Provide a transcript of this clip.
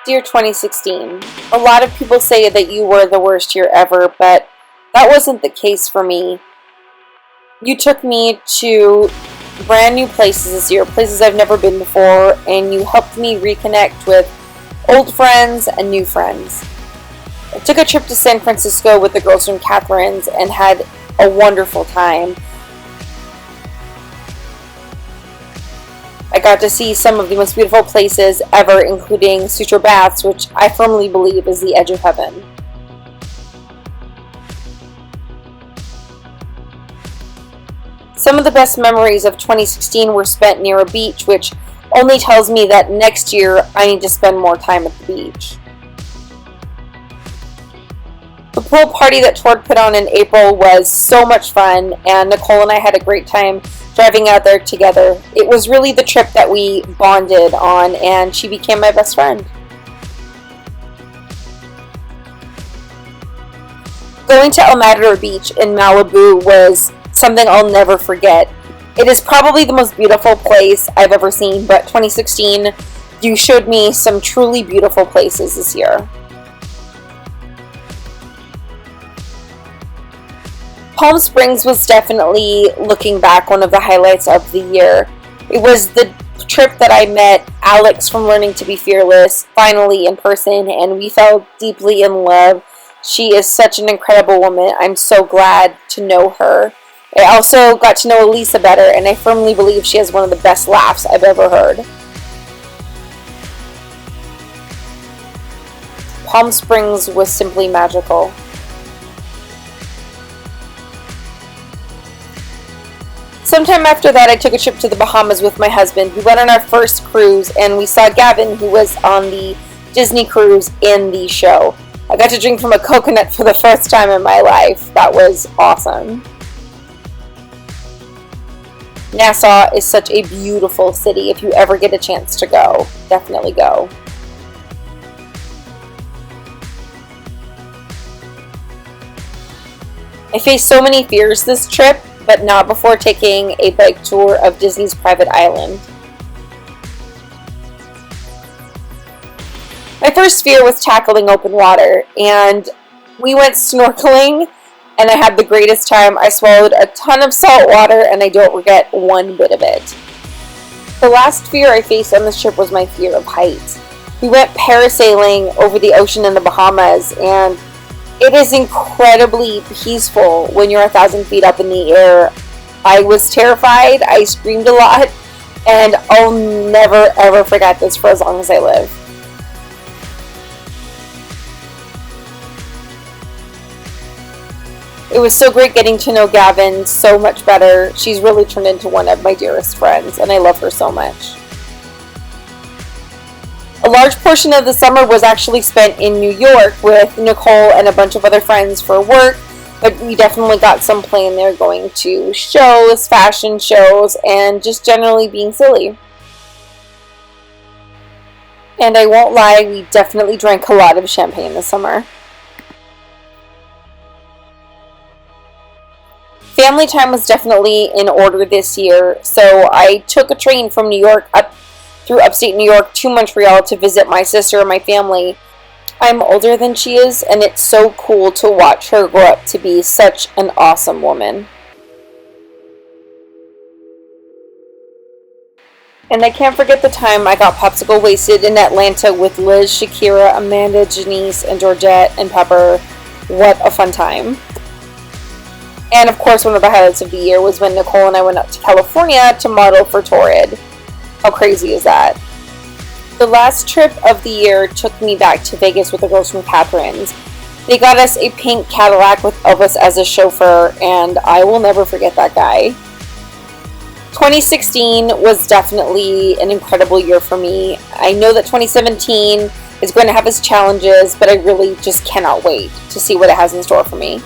Dear 2016, a lot of people say that you were the worst year ever, but that wasn't the case for me. You took me to brand new places this year, places I've never been before, and you helped me reconnect with old friends and new friends. I took a trip to San Francisco with the girls from Catherine's and had a wonderful time. I got to see some of the most beautiful places ever, including Suture Baths, which I firmly believe is the edge of heaven. Some of the best memories of 2016 were spent near a beach, which only tells me that next year I need to spend more time at the beach. The pool party that Tord put on in April was so much fun, and Nicole and I had a great time driving out there together. It was really the trip that we bonded on, and she became my best friend. Going to El Matador Beach in Malibu was something I'll never forget. It is probably the most beautiful place I've ever seen, but 2016, you showed me some truly beautiful places this year. Palm Springs was definitely, looking back, one of the highlights of the year. It was the trip that I met Alex from Learning to Be Fearless finally in person, and we fell deeply in love. She is such an incredible woman. I'm so glad to know her. I also got to know Elisa better, and I firmly believe she has one of the best laughs I've ever heard. Palm Springs was simply magical. Sometime after that, I took a trip to the Bahamas with my husband. We went on our first cruise, and we saw Gavin, who was on the Disney cruise in the show. I got to drink from a coconut for the first time in my life. That was awesome. Nassau is such a beautiful city. If you ever get a chance to go, definitely go. I faced so many fears this trip, but not before taking a bike tour of Disney's private island. My first fear was tackling open water, and we went snorkeling, and I had the greatest time. I swallowed a ton of salt water, and I don't regret one bit of it. The last fear I faced on this trip was my fear of heights. We went parasailing over the ocean in the Bahamas, and it is incredibly peaceful when you're 1,000 feet up in the air. I was terrified, I screamed a lot, and I'll never ever forget this for as long as I live. It was so great getting to know Gavin so much better. She's really turned into one of my dearest friends, and I love her so much. A large portion of the summer was actually spent in New York with Nicole and a bunch of other friends for work, but we definitely got some play in there, going to shows, fashion shows, and just generally being silly. And I won't lie, we definitely drank a lot of champagne this summer. Family time was definitely in order this year, so I took a train from New York up through upstate New York to Montreal to visit my sister and my family. I'm older than she is, and it's so cool to watch her grow up to be such an awesome woman. And I can't forget the time I got popsicle wasted in Atlanta with Liz, Shakira, Amanda, Janice, and Georgette, and Pepper. What a fun time. And of course, one of the highlights of the year was when Nicole and I went up to California to model for Torrid. How crazy is that? The last trip of the year took me back to Vegas with the girls from Catherine's. They got us a pink Cadillac with Elvis as a chauffeur, and I will never forget that guy. 2016 was definitely an incredible year for me. I know that 2017 is going to have its challenges, but I really just cannot wait to see what it has in store for me.